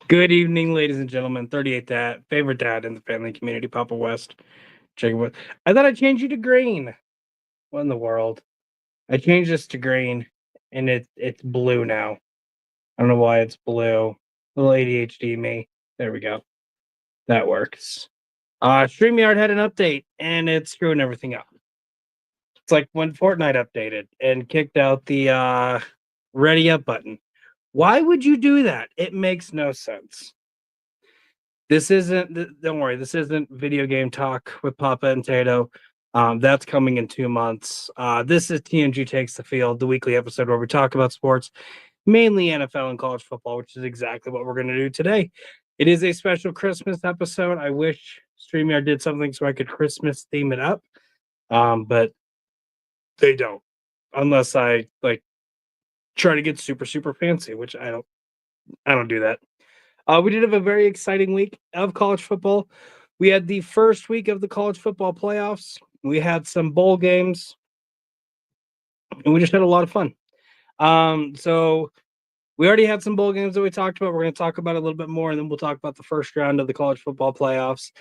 Good evening, ladies and gentlemen. 38 dad, favorite dad in the family community, Papa West. Jacob. I thought I changed you to green. What in the world? I changed this to green, and it's blue now. I don't know why it's blue. Little ADHD me. There we go. That works. StreamYard had an update, and it's screwing everything up. It's like when Fortnite updated and kicked out the ready up button. Why would you do that? It makes no sense. This isn't. Don't worry. This isn't video game talk with Papa and Tato. That's coming in 2 months. This is TMG Takes the Field, the weekly episode where we talk about sports, mainly NFL and college football, which is exactly what we're going to do today. It is a special Christmas episode. I wish StreamYard did something so I could Christmas theme it up, but they don't, unless I like try to get super fancy, which I don't. I don't do that. We did have a very exciting week of college football. We had the first week of the college football playoffs. We had some bowl games, and we just had a lot of fun. So we already had some bowl games that we talked about. We're going to talk about it a little bit more, and then we'll talk about the first round of the college football playoffs.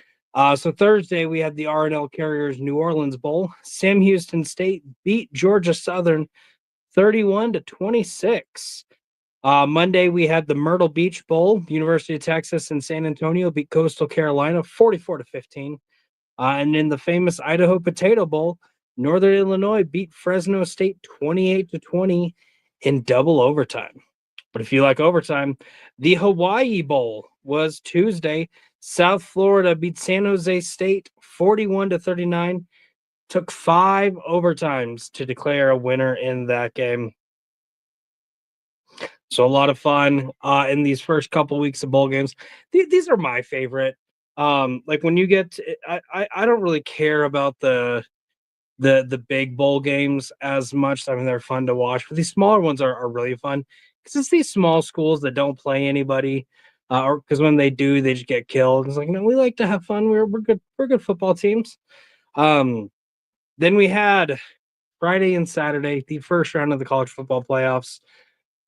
So Thursday, we had the R&L Carriers New Orleans Bowl. Sam Houston State beat Georgia Southern 31-26. Monday, we had the Myrtle Beach Bowl. University of Texas and San Antonio beat Coastal Carolina 44-15. And in the famous Idaho Potato Bowl, Northern Illinois beat Fresno State 28-20 in double overtime. But if you like overtime, the Hawaii Bowl was Tuesday. South Florida beat San Jose State 41-39. Took 5 overtimes to declare a winner in that game. So a lot of fun in these first couple weeks of bowl games. These are my favorite. Like when you get, I don't really care about the big bowl games as much. I mean, they're fun to watch, but these smaller ones are really fun because it's these small schools that don't play anybody, or because when they do, they just get killed. It's like, we like to have fun. We're good football teams. Then we had Friday and Saturday, the first round of the college football playoffs.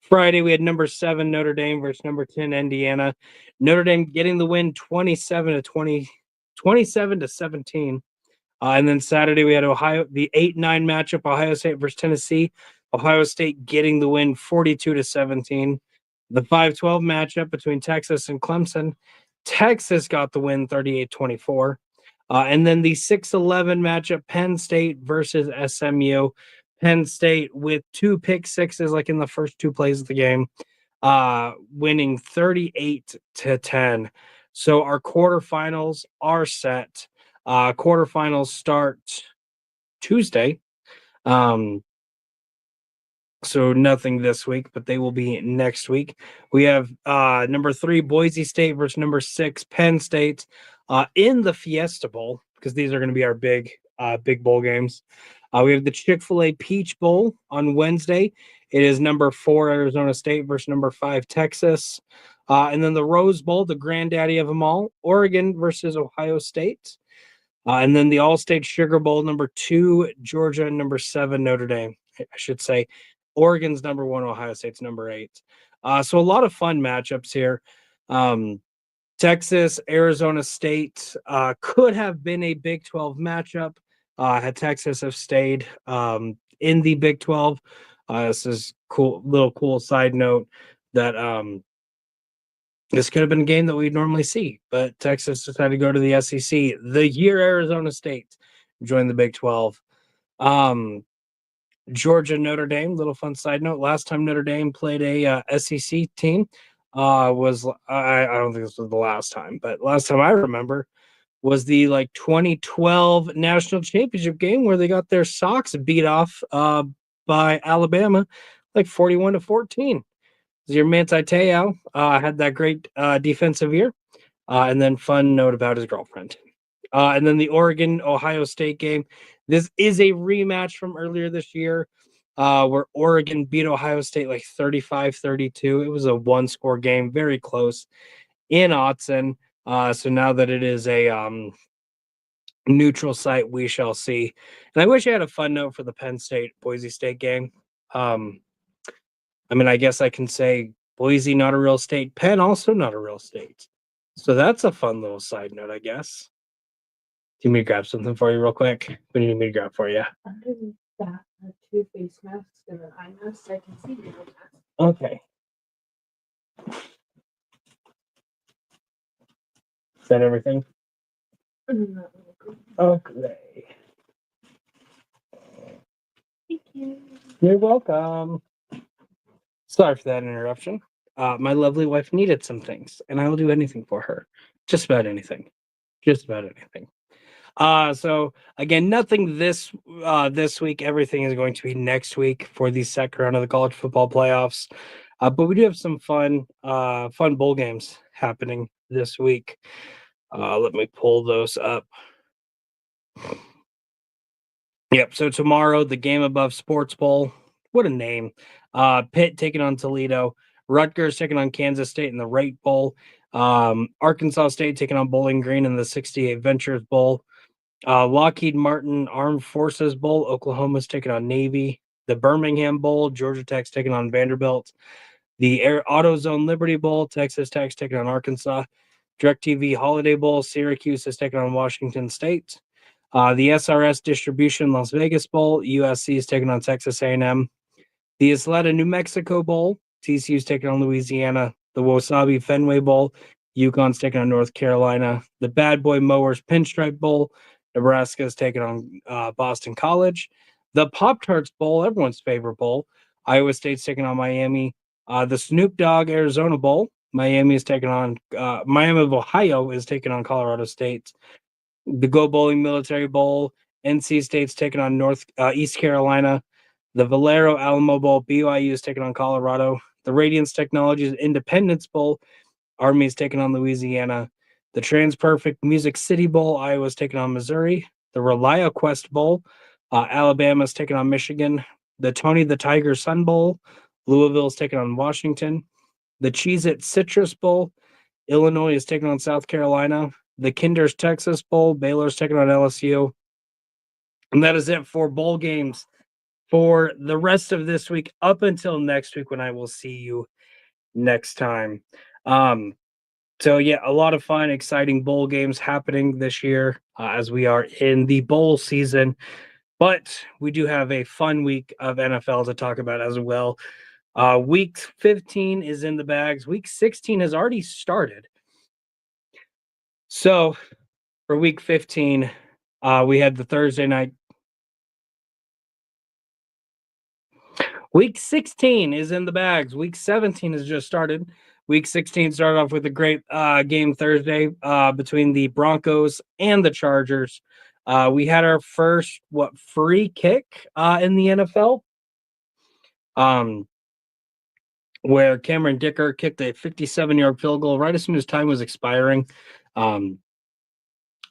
Friday, we had number 7 Notre Dame versus number 10 Indiana. Notre Dame getting the win 27-17. And then Saturday, we had the 8-9 matchup, Ohio State versus Tennessee. Ohio State getting the win 42-17. The 5-12 matchup between Texas and Clemson. Texas got the win 38-24. And then the 6-11 matchup, Penn State versus SMU. Penn State with 2 pick sixes, like in the first 2 plays of the game, winning 38-10. So our quarterfinals are set. Quarterfinals start Tuesday. So nothing this week, but they will be next week. We have number 3 Boise State versus number 6 Penn State in the Fiesta Bowl, because these are going to be our big bowl games. We have the Chick-fil-A Peach Bowl on Wednesday. It is number 4 Arizona State versus number 5 Texas. And then the Rose Bowl, the granddaddy of them all, Oregon versus Ohio State. And then the All-State Sugar Bowl, number 2 Georgia, and number 7 Notre Dame. I should say Oregon's number 1, Ohio State's number 8. So a lot of fun matchups here. Texas, Arizona State could have been a Big 12 matchup had Texas have stayed in the Big 12. This is cool side note that this could have been a game that we'd normally see, but Texas decided to go to the SEC the year Arizona State joined the Big 12. Georgia, Notre Dame, little fun side note. Last time Notre Dame played a SEC team was, I don't think this was the last time, but last time I remember was the 2012 national championship game where they got their socks beat off by Alabama, 41-14. Your Manti Te'o had that great defensive year, and then fun note about his girlfriend. And then the Oregon-Ohio State game. This is a rematch from earlier this year where Oregon beat Ohio State 35-32. It was a one-score game, very close in Autzen. So now that it is a neutral site, we shall see. And I wish I had a fun note for the Penn State-Boise State game. I mean, I guess I can say Boise, not a real state. Penn, also not a real state. So that's a fun little side note, I guess. Do you need me to grab something for you real quick? What do you need me to grab for you? Underneath that are 2 face masks and an eye mask, so I can see your mask. Okay. Is that everything? Okay. Thank you. You're welcome. Sorry for that interruption. My lovely wife needed some things, and I will do anything for her. Just about anything. Just about anything. So again, nothing this week. Everything is going to be next week for the second round of the college football playoffs. But we do have some fun bowl games happening this week. Let me pull those up. Yep. So tomorrow, the Game Above Sports Bowl. What a name. Pitt taking on Toledo. Rutgers taking on Kansas State in the Rate Bowl. Arkansas State taking on Bowling Green in the 68 Ventures Bowl. Lockheed Martin Armed Forces Bowl. Oklahoma's taking on Navy. The Birmingham Bowl. Georgia Tech's taking on Vanderbilt. The AutoZone Liberty Bowl. Texas Tech's taking on Arkansas. DirecTV Holiday Bowl. Syracuse is taking on Washington State. The SRS Distribution Las Vegas Bowl, USC is taking on Texas A&M. The Isleta New Mexico Bowl, TCU is taking on Louisiana. The Wasabi Fenway Bowl, UConn's taking on North Carolina. The Bad Boy Mowers Pinstripe Bowl, Nebraska is taking on Boston College. The Pop-Tarts Bowl, everyone's favorite bowl, Iowa State's taking on Miami. The Snoop Dogg Arizona Bowl, Miami of Ohio is taking on Colorado State. The Go Bowling Military Bowl, NC State's taking on East Carolina. The Valero Alamo Bowl, BYU is taking on Colorado. The Radiance Technologies Independence Bowl, Army's taking on Louisiana. The TransPerfect Music City Bowl, Iowa's taking on Missouri. The ReliaQuest Bowl, Alabama's taking on Michigan. The Tony the Tiger Sun Bowl, Louisville's taking on Washington. The Cheez-It Citrus Bowl, Illinois is taking on South Carolina. The Kinder's Texas Bowl, Baylor's taking on LSU. And that is it for bowl games for the rest of this week up until next week when I will see you next time. So yeah, a lot of fun, exciting bowl games happening this year as we are in the bowl season. But we do have a fun week of NFL to talk about as well. Week 15 is in the bags. Week 16 has already started. So for week 15, we had the Thursday night. Week 16 is in the bags. Week 17 has just started. Week 16 started off with a great game Thursday between the Broncos and the Chargers. We had our first free kick in the NFL, where Cameron Dicker kicked a 57-yard field goal right as soon as time was expiring. I'm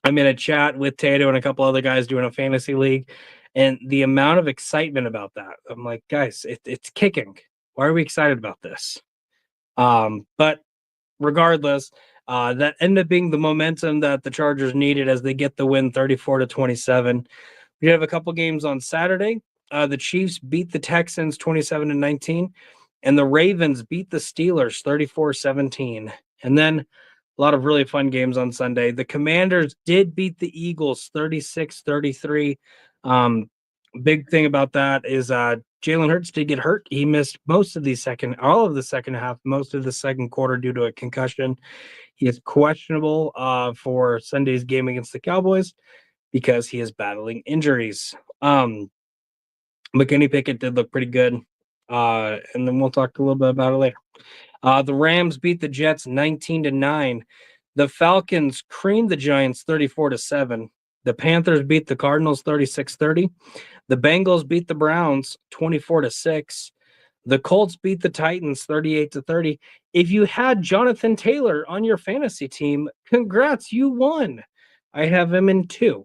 in a chat with Tato and a couple other guys doing a fantasy league, and the amount of excitement about that, I'm like, guys, it's kicking. Why are we excited about this? But regardless, that ended up being the momentum that the Chargers needed as they get the win 34-27. We have a couple games on Saturday. The Chiefs beat the Texans 27-19, and the Ravens beat the Steelers 34-17. And then a lot of really fun games on Sunday. The Commanders did beat the Eagles 36-33. Big thing about that is Jalen Hurts did get hurt. He missed all of the second half, most of the second quarter due to a concussion. He is questionable for Sunday's game against the Cowboys because he is battling injuries. McKinney Pickett did look pretty good. And then we'll talk a little bit about it later. The Rams beat the Jets 19-9. The Falcons creamed the Giants 34-7. The Panthers beat the Cardinals 36-30. The Bengals beat the Browns 24-6. The Colts beat the Titans 38-30. If you had Jonathan Taylor on your fantasy team, congrats, you won. I have him in 2.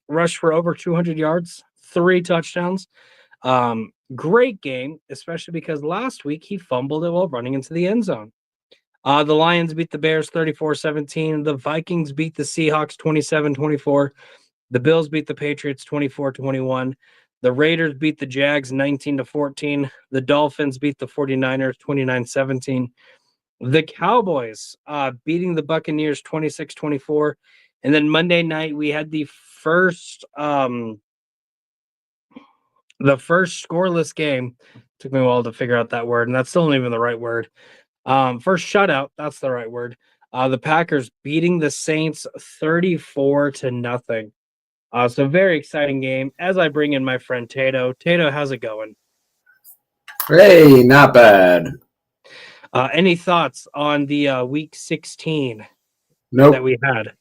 Rushed for over 200 yards, 3 touchdowns. Great game, especially because last week he fumbled it while running into the end zone. The Lions beat the Bears 34-17. The Vikings beat the Seahawks 27-24. The Bills beat the Patriots 24-21. The Raiders beat the Jags 19-14. The Dolphins beat the 49ers 29-17. The Cowboys beating the Buccaneers 26-24. And then Monday night we had the first scoreless game. Took me a while to figure out that word, and that's still not even the right word. First shutout, that's the right word. The Packers beating the Saints 34-0. So very exciting game. As I bring in my friend Tato. Tato, how's it going? Hey, not bad. Any thoughts on the week 16 that Nope. we had?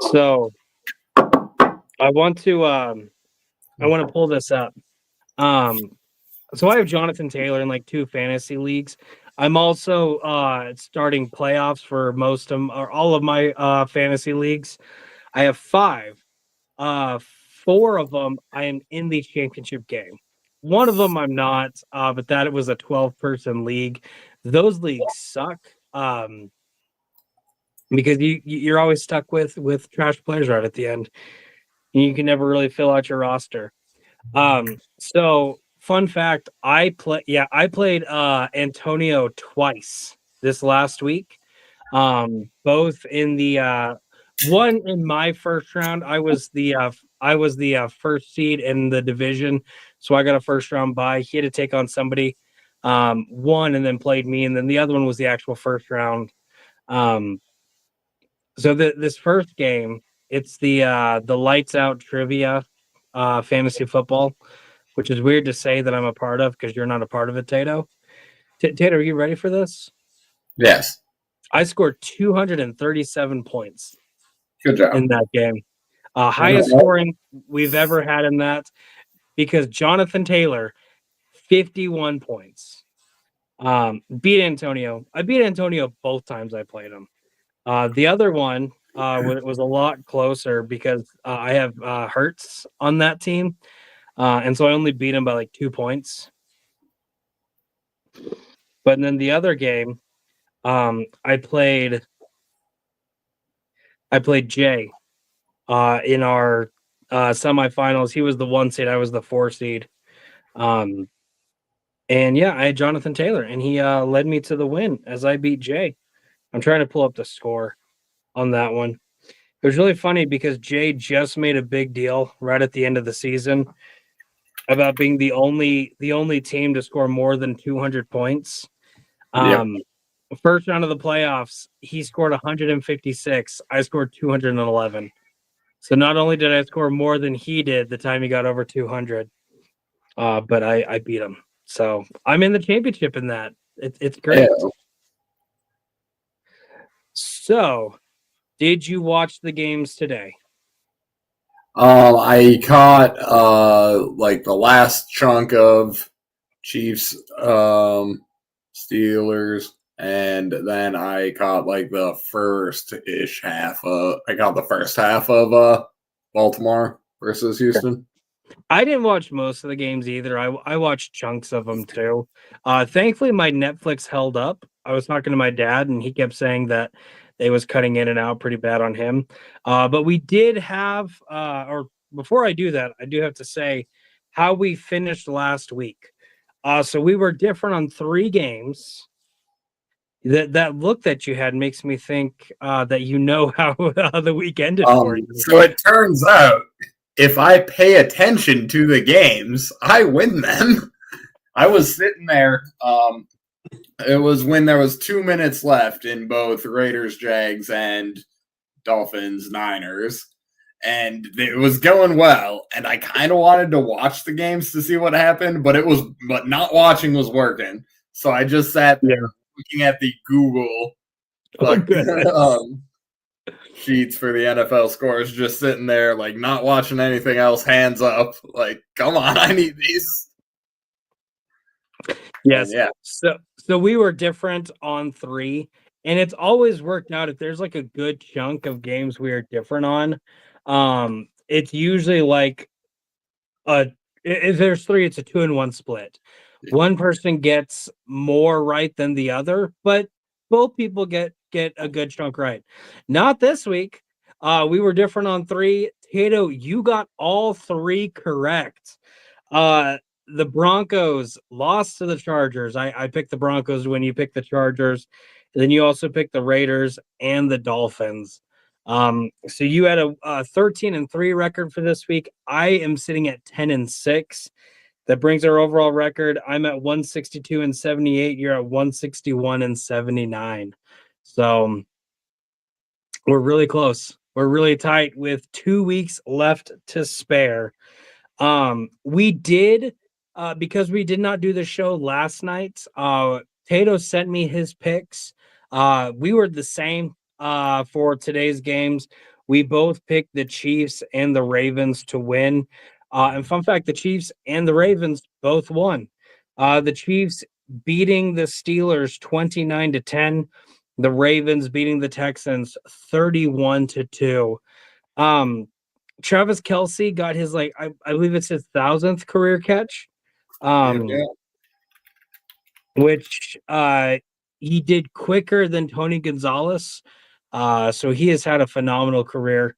So I want to pull this up. So I have Jonathan Taylor in like 2 fantasy leagues. I'm also starting playoffs for most of or all of my fantasy leagues. I have 5. 4 of them I am in the championship game. One of them I'm not, but that it was a 12-person league. Those leagues suck because you're always stuck with trash players right at the end. You can never really fill out your roster. So fun fact, I played Antonio twice this last week. Both in the one in my first round, I was the first seed in the division, so I got a first round bye. He had to take on somebody, won and then played me, and then the other one was the actual first round. So this first game, it's the lights out trivia fantasy football, which is weird to say that I'm a part of because you're not a part of it, Tato. Tato, are you ready for this? Yes. I scored 237 points Good job. in that game. Highest scoring we've ever had in that because Jonathan Taylor, 51 points. Beat Antonio. I beat Antonio both times I played him. The other one was a lot closer because I have Hurts on that team. And so I only beat him by like 2 points. But then the other game, I played Jay in our semifinals. He was the 1 seed, I was the 4 seed. And yeah, I had Jonathan Taylor, and he led me to the win as I beat Jay. I'm trying to pull up the score on that one. It was really funny because Jay just made a big deal right at the end of the season about being the only team to score more than 200 points. Yep. First round of the playoffs, he scored 156. I scored 211. So not only did I score more than he did the time he got over 200, but I beat him. So I'm in the championship in that. It's great. Ew. So, did you watch the games today? I caught like the last chunk of Chiefs, Steelers, and then I caught like the first-ish half. I caught the first half of Baltimore versus Houston. I didn't watch most of the games either. I watched chunks of them too. Thankfully, my Netflix held up. I was talking to my dad, and he kept saying that they was cutting in and out pretty bad on him. But we did have, or before I do that, I do have to say how we finished last week. So we were different on 3 games. That look that you had makes me think that you know how the week ended for you. So it turns out if I pay attention to the games, I win them. I was sitting there. It was when there was 2 minutes left in both Raiders, Jags, and Dolphins, Niners, and it was going well. And I kind of wanted to watch the games to see what happened, but not watching was working. So I just sat there looking at the Google sheets for the NFL scores, just sitting there, like not watching anything else, hands up, like, come on, I need these. Yes. Yeah. So we were different on 3, and it's always worked out. If there's like a good chunk of games we are different on, it's usually like if there's 3, it's a 2-1 split. One person gets more right than the other, but both people get a good chunk right. Not this week. We were different on 3. Tato, you got all three correct. The Broncos lost to the Chargers. I picked the Broncos when you picked the Chargers. And then you also picked the Raiders and the Dolphins. So you had a 13-3 record for this week. I am sitting at 10-6. That brings our overall record. I'm at 162-78. You're at 161-79. So we're really close. We're really tight with 2 weeks left to spare. We did because we did not do the show last night. Tato sent me his picks. We were the same for today's games. We both picked the Chiefs and the Ravens to win. And fun fact, the Chiefs and the Ravens both won. The Chiefs beating the Steelers 29-10. The Ravens beating the Texans 31-2. Travis Kelce got his I believe it's his 1,000th career catch, Yeah. which he did quicker than Tony Gonzalez. So he has had a phenomenal career.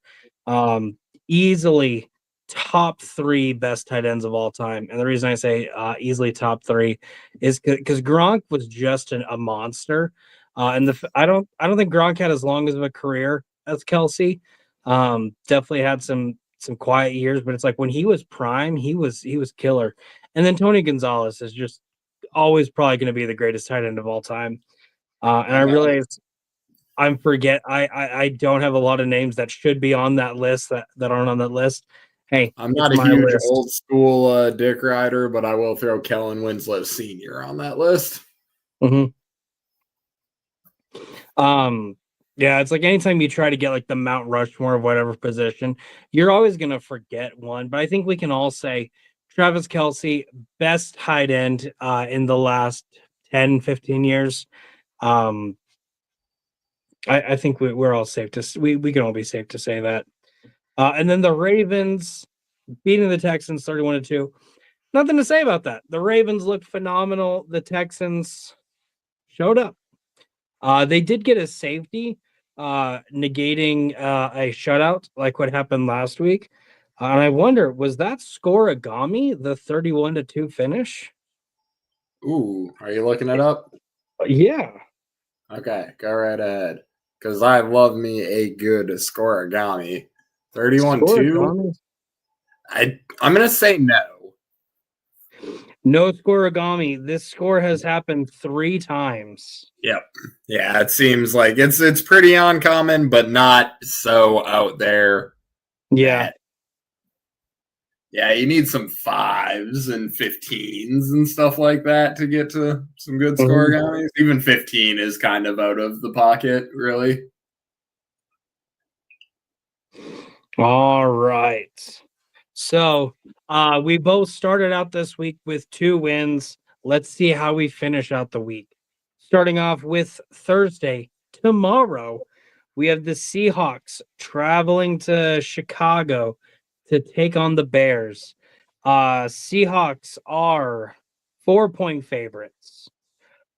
Easily top 3 best tight ends of all time. And the reason I say easily top 3 is because Gronk was just a monster. And I don't think Gronk had as long as of a career as Kelce. Definitely had some quiet years, but it's like when he was prime, he was killer. And then Tony Gonzalez is just always probably going to be the greatest tight end of all time. And I realize I don't have a lot of names that should be on that list that aren't on that list. Hey, I'm not a huge old school Dick Rider, but I will throw Kellen Winslow Sr. on that list. Mm-hmm. Yeah, it's like anytime you try to get like the Mount Rushmore of whatever position, you're always going to forget one. But I think we can all say Travis Kelce, best tight end in the last 10, 15 years. I think we're all safe to we can all be safe to say that. And then the Ravens beating the Texans 31-2. Nothing to say about that. The Ravens looked phenomenal. The Texans showed up. They did get a safety, negating a shutout like what happened last week. And I wonder, was that scoreagami the 31-2 finish? Ooh, are you looking it up? Yeah. Okay, go right ahead. Because I love me a good scoreagami. 31-2? I'm going to say no. No scoreagami. This score has happened 3 times. Yep. Yeah, it seems like it's pretty uncommon, but not so out there. Yeah. Yeah, you need some 5s and 15s and stuff like that to get to some good scoreagamis. Even 15 is kind of out of the pocket, really. All right. So we both started out this week with 2 wins. Let's see how we finish out the week. Starting off with Thursday, tomorrow, we have the Seahawks traveling to Chicago to take on the Bears. Seahawks are 4-point favorites.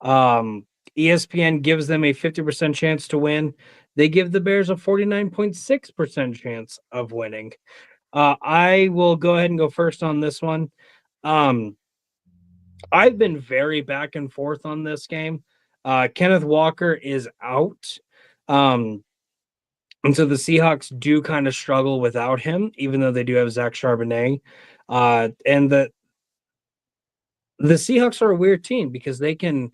ESPN gives them a 50% chance to win. They give the Bears a 49.6% chance of winning. I will go ahead and go first on this one. I've been very back and forth on this game. Kenneth Walker is out. And so the Seahawks do kind of struggle without him, even though they do have Zach Charbonnet. And the Seahawks are a weird team because they can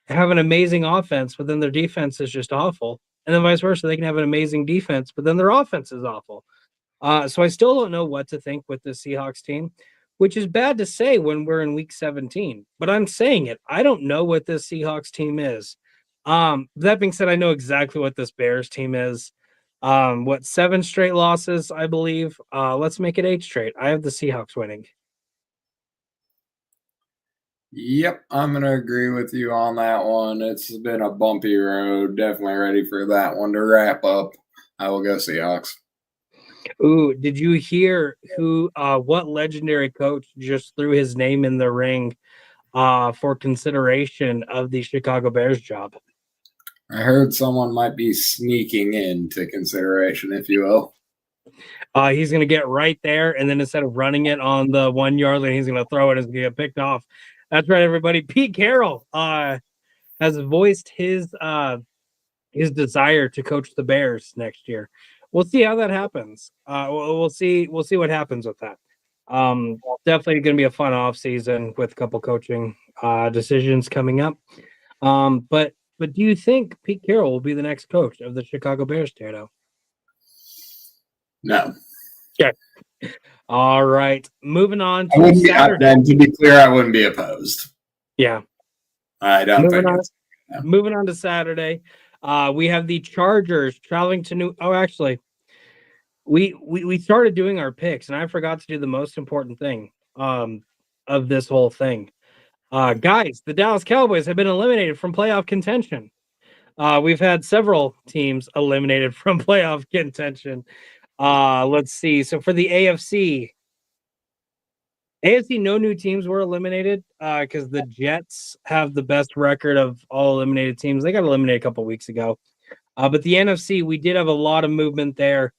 have an amazing offense, but then their defense is just awful. And then vice versa. They can have an amazing defense, but then their offense is awful. So I still don't know what to think with the Seahawks team, which is bad to say when we're in week 17, but I'm saying it. I don't know what this Seahawks team is. That being said, I know exactly what this Bears team is. 7 straight losses, I believe. Let's make it 8 straight. I have the Seahawks winning. Yep, I'm going to agree with you on that one. It's been a bumpy road. Definitely ready for that one to wrap up. I will go Seahawks. Ooh, did you hear what legendary coach just threw his name in the ring for consideration of the Chicago Bears job? I heard someone might be sneaking into consideration, if you will. He's going to get right there, and then instead of running it on the 1 yard line, he's going to throw it. It's going to get picked off. That's right, everybody. Pete Carroll has voiced his desire to coach the Bears next year. We'll see how that happens. We'll see what happens with that. Definitely going to be a fun off season with a couple coaching decisions coming up. But do you think Pete Carroll will be the next coach of the Chicago Bears, Tado? No. Okay. All right. Moving on I to wouldn't be, Saturday. then to be clear, I wouldn't be opposed. Yeah. I don't Moving think on. it's. Yeah. Moving on to Saturday. We have the Chargers traveling to New. Oh, actually, we started doing our picks, and I forgot to do the most important thing of this whole thing. Guys, the Dallas Cowboys have been eliminated from playoff contention. We've had several teams eliminated from playoff contention. Let's see. So for the AFC, no new teams were eliminated because the Jets have the best record of all eliminated teams. They got eliminated a couple weeks ago. But the NFC, we did have a lot of movement there.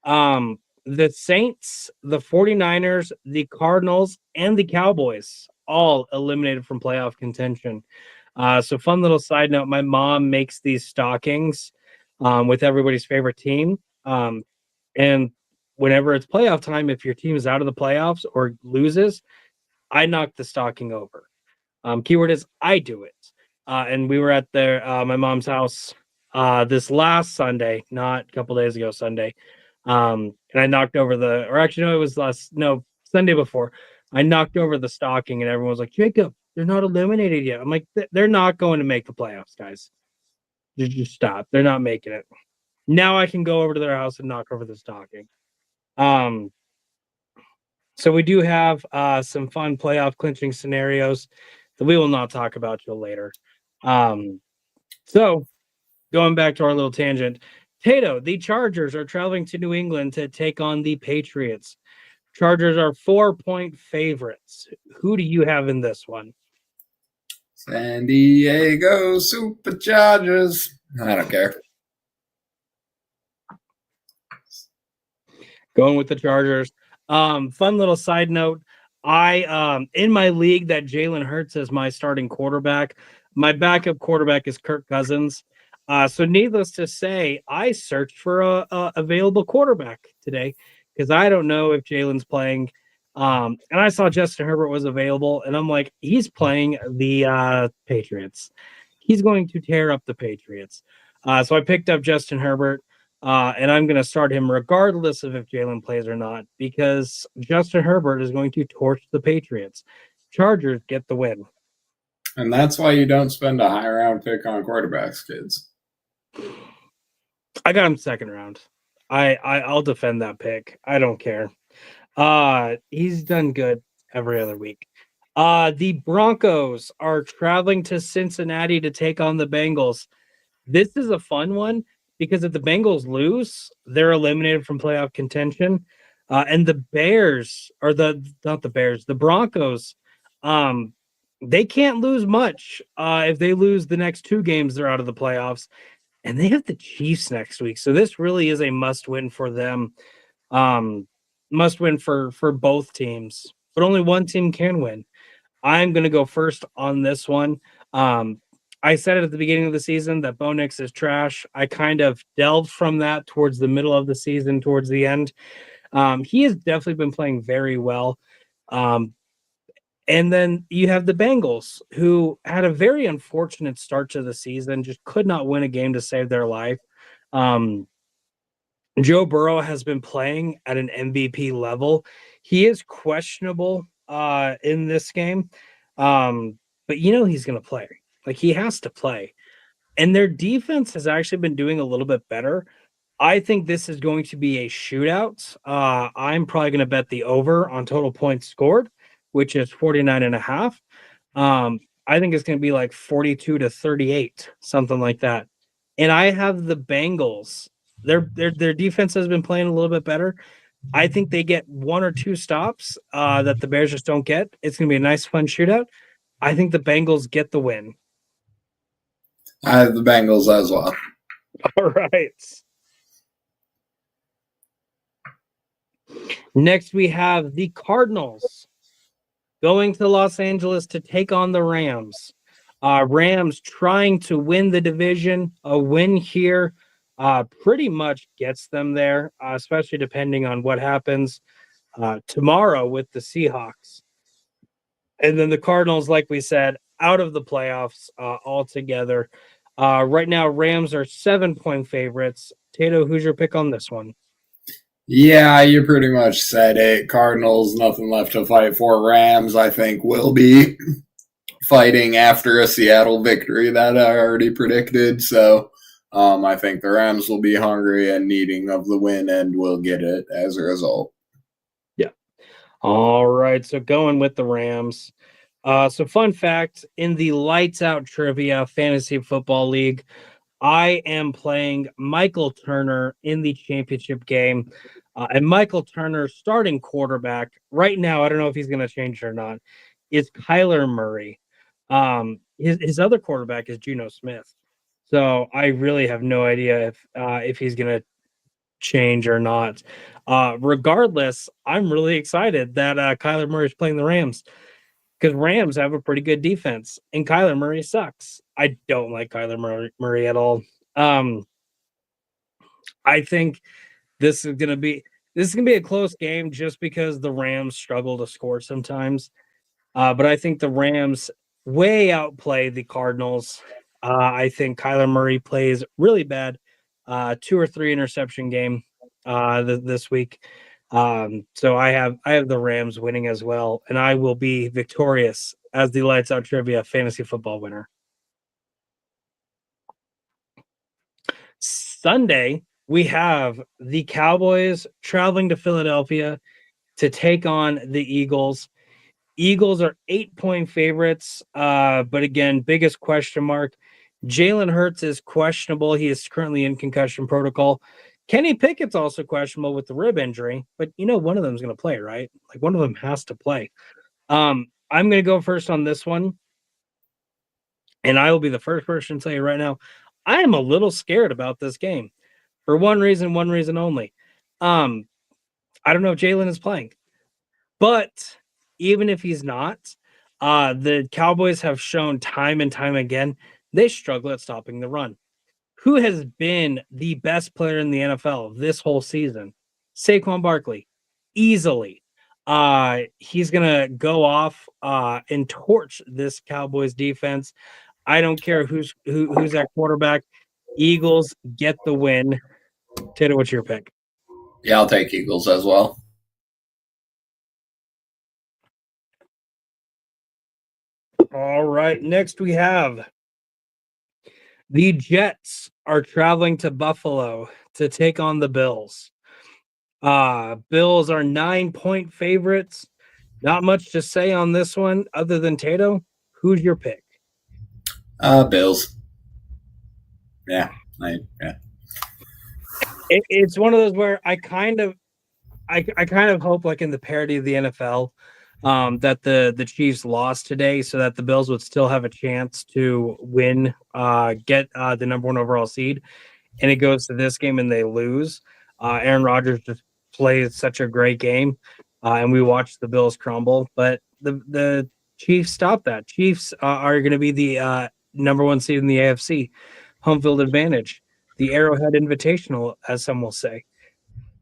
The Saints, the 49ers, the Cardinals, and the Cowboys all eliminated from playoff contention. So fun little side note, my mom makes these stockings with everybody's favorite team. And whenever it's playoff time, if your team is out of the playoffs or loses, I knock the stocking over. Keyword is I do it. And we were at my mom's house this last Sunday, not a couple days ago, Sunday. And I knocked over Sunday before. I knocked over the stocking and everyone was like, Jacob, they're not eliminated yet. I'm like, they're not going to make the playoffs, guys. Just stop. They're not making it. Now I can go over to their house and knock over the stocking. So we do have some fun playoff clinching scenarios that we will not talk about till later. So going back to our little tangent, Tato, the Chargers are traveling to New England to take on the Patriots. Chargers are 4-point favorites. Who do you have in this one? San Diego Superchargers. I don't care. Going with the Chargers. Fun little side note. I in my league that Jalen Hurts is my starting quarterback. My backup quarterback is Kirk Cousins. So needless to say, I searched for a available quarterback today because I don't know if Jalen's playing. And I saw Justin Herbert was available, and I'm like, he's playing the Patriots. He's going to tear up the Patriots. So I picked up Justin Herbert. And I'm going to start him regardless of if Jalen plays or not, because Justin Herbert is going to torch the Patriots. Chargers get the win. And that's why you don't spend a high round pick on quarterbacks, kids. I got him second round. I'll defend that pick. I don't care. He's done good every other week. The Broncos are traveling to Cincinnati to take on the Bengals. This is a fun one because if the Bengals lose, they're eliminated from playoff contention. And the Bears, or the Broncos, they can't lose much. If they lose the next two games, they're out of the playoffs. And they have the Chiefs next week. So this really is a must-win for them. Must-win for both teams. But only one team can win. I'm going to go first on this one. I said it at the beginning of the season that Bo Nix is trash. I kind of delved from that towards the middle of the season, towards the end. He has definitely been playing very well. And then you have the Bengals, who had a very unfortunate start to the season, just could not win a game to save their life. Joe Burrow has been playing at an MVP level. He is questionable in this game, but he's going to play. Like, he has to play. And their defense has actually been doing a little bit better. I think this is going to be a shootout. I'm probably going to bet the over on total points scored, which is 49.5. I think it's going to be like 42-38, something like that. And I have the Bengals. Their defense has been playing a little bit better. I think they get one or two stops that the Bears just don't get. It's going to be a nice, fun shootout. I think the Bengals get the win. I have the Bengals as well. All right. Next, we have the Cardinals going to Los Angeles to take on the Rams. Rams trying to win the division. A win here pretty much gets them there, especially depending on what happens tomorrow with the Seahawks. And then the Cardinals, like we said, out of the playoffs altogether. Right now, Rams are 7-point favorites. Tato, who's your pick on this one? Yeah, you pretty much said it. Cardinals, nothing left to fight for. Rams, I think, will be fighting after a Seattle victory that I already predicted. So I think the Rams will be hungry and needing of the win and will get it as a result. Yeah. All right. So going with the Rams. So fun fact, in the Lights Out Trivia Fantasy Football League, I am playing Michael Turner in the championship game. And Michael Turner, starting quarterback, right now, I don't know if he's going to change it or not, is Kyler Murray. His other quarterback is Geno Smith. So I really have no idea if he's going to change or not. Regardless, I'm really excited that Kyler Murray is playing the Rams because Rams have a pretty good defense and Kyler Murray sucks. I don't like Kyler Murray at all. I think this is gonna be a close game just because the Rams struggle to score sometimes. But I think the Rams way outplay the Cardinals. I think Kyler Murray plays really bad, 2 or 3 interception game this week. So I have the Rams winning as well, and I will be victorious as the Lights Out Trivia fantasy football winner. Sunday, we have the Cowboys traveling to Philadelphia to take on the Eagles. Eagles are 8-point favorites, but again, biggest question mark. Jalen Hurts is questionable. He is currently in concussion protocol. Kenny Pickett's also questionable with the rib injury, but one of them is going to play, right? Like one of them has to play. I'm going to go first on this one, and I will be the first person to tell you right now, I am a little scared about this game for one reason only. I don't know if Jalen is playing, but even if he's not, the Cowboys have shown time and time again they struggle at stopping the run. Who has been the best player in the NFL this whole season? Saquon Barkley, easily. He's gonna go off and torch this Cowboys defense. I don't care who's that quarterback. Eagles get the win. Tato, what's your pick? Yeah, I'll take Eagles as well. All right. Next, we have the Jets are traveling to Buffalo to take on the Bills. Bills are 9-point favorites. Not much to say on this one other than Tato. Who's your pick? Bills. Yeah. It's one of those where I kind of hope, like in the parody of the NFL, that the Chiefs lost today so that the Bills would still have a chance to win, get the number 1 overall seed, and it goes to this game and they lose. Aaron Rodgers just plays such a great game, and we watched the Bills crumble, but the Chiefs stopped that. Chiefs are going to be the number 1 seed in the AFC, home field advantage, the Arrowhead Invitational, as some will say.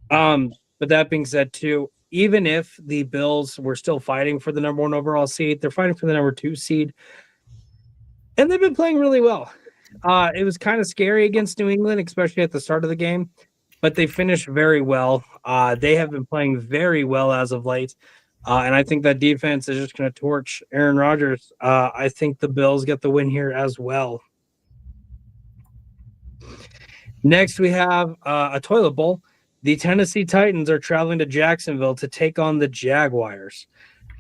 But that being said, too, even if the Bills were still fighting for the number 1 overall seed, they're fighting for the number 2 seed, and they've been playing really well. It was kind of scary against New England, especially at the start of the game, but they finished very well. They have been playing very well as of late, and I think that defense is just going to torch Aaron Rodgers. I think the Bills get the win here as well. Next, we have a toilet bowl. The Tennessee Titans are traveling to Jacksonville to take on the Jaguars.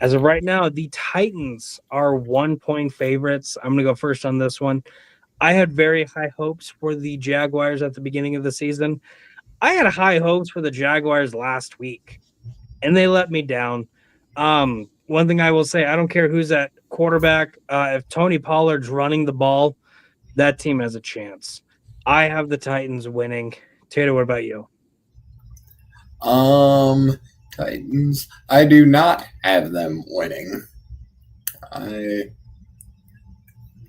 As of right now, the Titans are 1-point favorites. I'm going to go first on this one. I had very high hopes for the Jaguars at the beginning of the season. I had high hopes for the Jaguars last week, and they let me down. One thing I will say, I don't care who's at quarterback. If Tony Pollard's running the ball, that team has a chance. I have the Titans winning. Tato, what about you? Titans. I do not have them winning.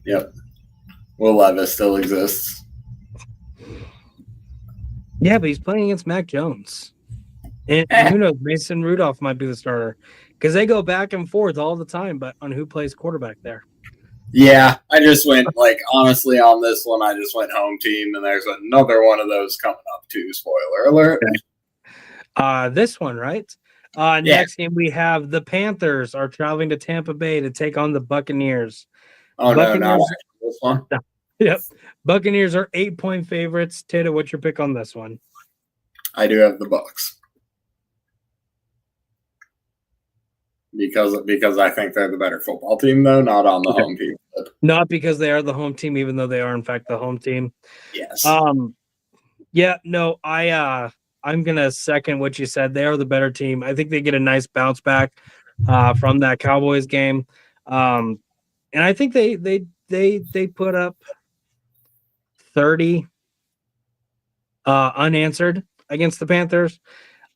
Yep. Will Levis still exists. Yeah, but he's playing against Mac Jones. And who knows, Mason Rudolph might be the starter because they go back and forth all the time, but on who plays quarterback there. Yeah, I just went, honestly, on this one, I just went home team, and there's another one of those coming up, too. Spoiler alert. This one, right? Next game, we have the Panthers are traveling to Tampa Bay to take on the Buccaneers. Oh, no, not this one. Yep. Buccaneers are 8-point favorites. Tato, what's your pick on this one? I do have the Bucks. Because I think they're the better football team, though, not on the home team. But. Not because they are the home team, even though they are, in fact, the home team. Yes. Yeah, no, I'm gonna second what you said. They are the better team. I think they get a nice bounce back from that Cowboys game. And I think they put up 30 unanswered against the Panthers.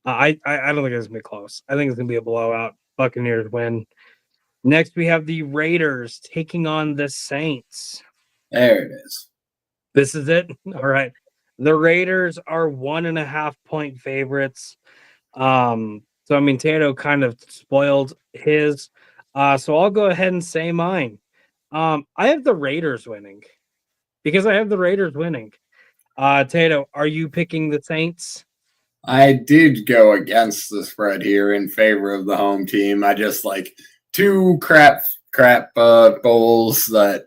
I don't think it's gonna be close. I think it's gonna be a blowout. Buccaneers win. Next, we have the Raiders taking on the Saints. There it is. This is it. All right. The Raiders are 1.5-point favorites. So I mean, Tato kind of spoiled his. So I'll go ahead and say mine. I have the Raiders winning because I have the Raiders winning. Tato, are you picking the Saints? I did go against the spread here in favor of the home team. I just like two crap bowls that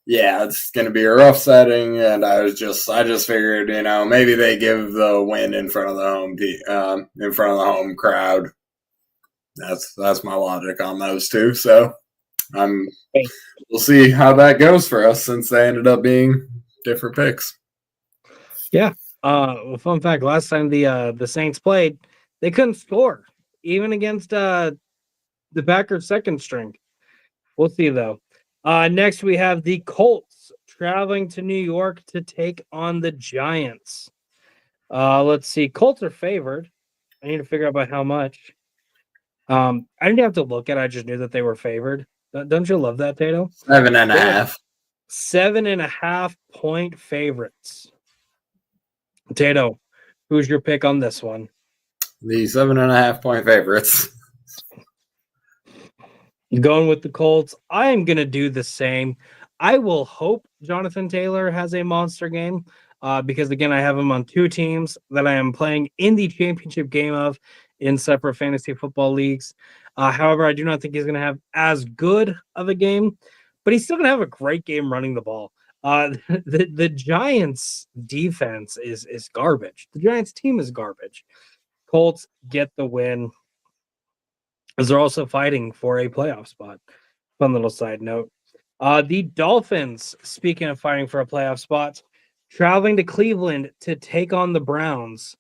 it's gonna be a rough setting, and I just figured, maybe they give the win in front of the home team, in front of the home crowd. That's my logic on those two. So we'll see how that goes for us since they ended up being different picks. Yeah. Fun fact: last time the Saints played, they couldn't score even against the Packers' second string. We'll see though. Next we have the Colts traveling to New York to take on the Giants. Let's see. Colts are favored. I need to figure out by how much. I didn't have to look at it. I just knew that they were favored. Don't you love that, Tato? 7.5. 7.5-point favorites. Tato, who's your pick on this one? The 7.5-point favorites. Going with the Colts. I am going to do the same. I will hope Jonathan Taylor has a monster game because, again, I have him on two teams that I am playing in the championship game of in separate fantasy football leagues. However, I do not think he's going to have as good of a game, but he's still going to have a great game running the ball. The Giants defense is garbage. The Giants team is garbage. Colts get the win as they're also fighting for a playoff spot. Fun little side note. The Dolphins, speaking of fighting for a playoff spot, traveling to Cleveland to take on the Browns.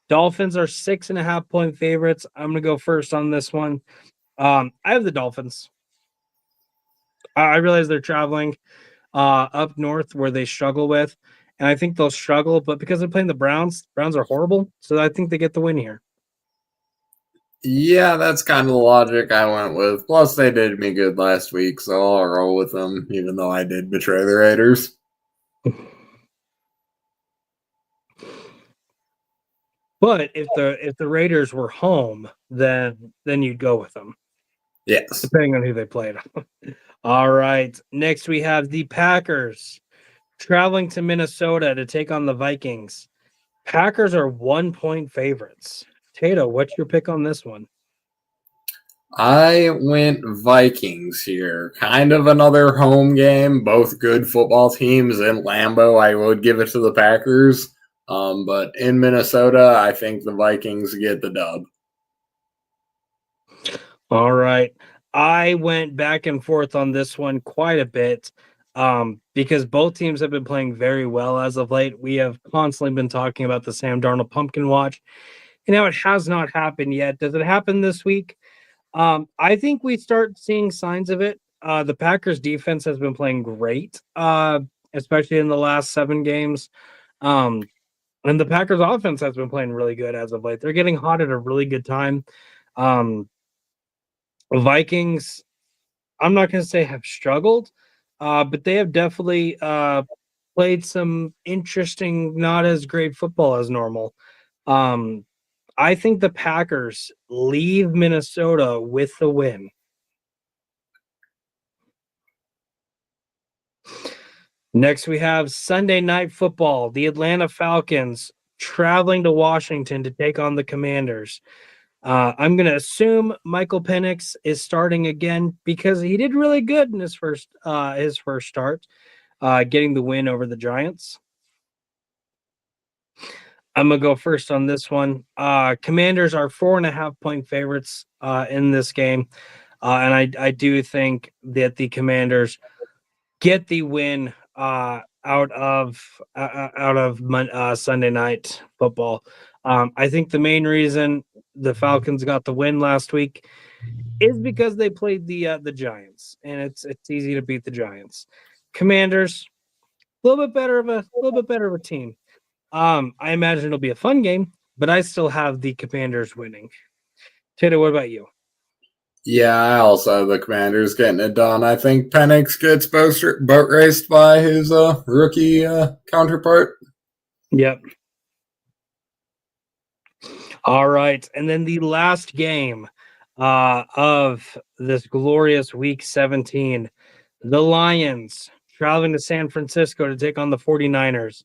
Dolphins are 6.5-point favorites. I'm going to go first on this one. I have the Dolphins. I realize they're traveling up north where they struggle with, and I think they'll struggle, but because they're playing the Browns are horrible, so I think they get the win here. Yeah, that's kind of the logic I went with. Plus, they did me good last week, so I'll roll with them, even though I did betray the Raiders. But if the Raiders were home, then you'd go with them. Yes. Depending on who they played. All right. Next we have the Packers traveling to Minnesota to take on the Vikings. Packers are 1-point favorites. Tato, what's your pick on this one? I went Vikings here. Kind of another home game. Both good football teams in Lambeau. I would give it to the Packers. But in Minnesota, I think the Vikings get the dub. All right. I went back and forth on this one quite a bit because both teams have been playing very well as of late. We have constantly been talking about the Sam Darnold pumpkin watch, and now it has not happened yet. Does it happen this week? I think we start seeing signs of it. The Packers defense has been playing great, especially in the last 7 games. And the Packers offense has been playing really good as of late. They're getting hot at a really good time. Vikings, I'm not going to say have struggled, but they have definitely played some interesting, not as great football as normal. I think the Packers leave Minnesota with the win. Next, we have Sunday Night Football. The Atlanta Falcons traveling to Washington to take on the Commanders. I'm going to assume Michael Penix is starting again because he did really good in his first start, getting the win over the Giants. I'm going to go first on this one. Commanders are 4.5-point favorites in this game. And I do think that the Commanders get the win out of Sunday Night Football. I think the main reason the Falcons got the win last week is because they played the Giants, and it's easy to beat the Giants. Commanders, a little bit better of a team. I imagine it'll be a fun game, but I still have the Commanders winning. Tato, what about you? Yeah, I also have the Commanders getting it done. I think Penix gets boat raced by his rookie counterpart. Yep. All right. And then the last game of this glorious week 17, the Lions traveling to San Francisco to take on the 49ers.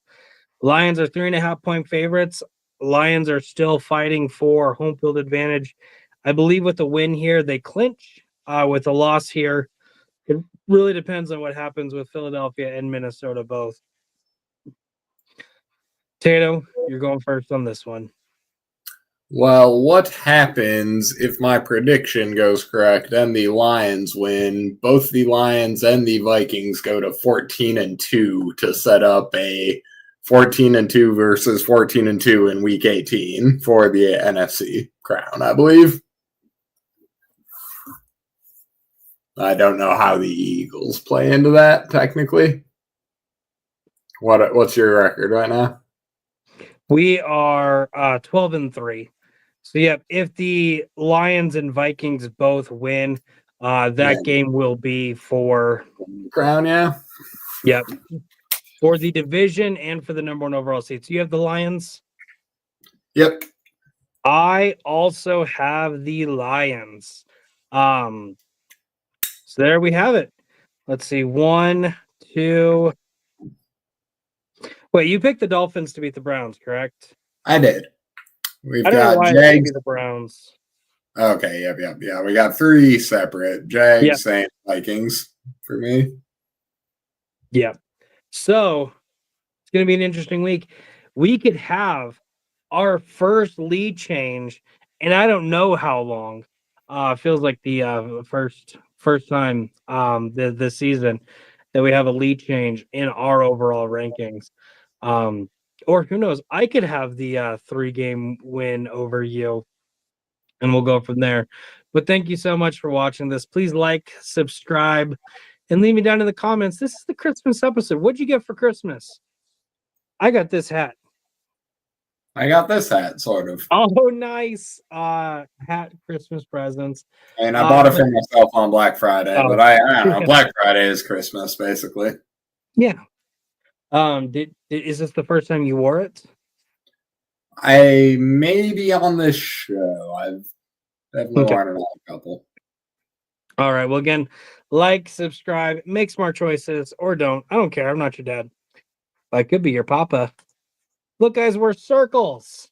Lions are 3.5-point favorites. Lions are still fighting for home field advantage. I believe with the win here, they clinch. With a loss here, it really depends on what happens with Philadelphia and Minnesota both. Tato, you're going first on this one. Well, what happens if my prediction goes correct and the Lions win? Both the Lions and the Vikings go to 14-2 to set up a 14-2 versus 14-2 in Week 18 for the NFC crown, I believe. I don't know how the Eagles play into that technically. What's your record right now? We are 12-3. So yeah, if the Lions and Vikings both win, that game will be for crown, yeah. Yep. For the division and for the number 1 overall seed. So you have the Lions? Yep. I also have the Lions. So there we have it. Let's see. 1, 2. Wait, you picked the Dolphins to beat the Browns, correct? I did. We've I don't know got why Jags. the Browns. Okay, yep. Yeah, we got 3 separate. Jags, Saints, Vikings for me. Yeah. So it's going to be an interesting week. We could have our first lead change, and I don't know how long. Feels like the first time this season that we have a lead change in our overall rankings. Or who knows? I could have the 3-game win over you, and we'll go from there. But thank you so much for watching this. Please like, subscribe, and leave me down in the comments. This is the Christmas episode. What'd you get for Christmas? I got this hat. I got this hat, sort of. Oh, nice. Hat, Christmas presents. And I bought it for myself on Black Friday, but I don't know. Black Friday is Christmas, basically. Yeah. Is this the first time you wore it? I may be on this show. I've definitely worn it on a couple. All right. Well, again, like, subscribe, make smart choices, or don't. I don't care. I'm not your dad. I could be your papa. Look, guys, we're circles.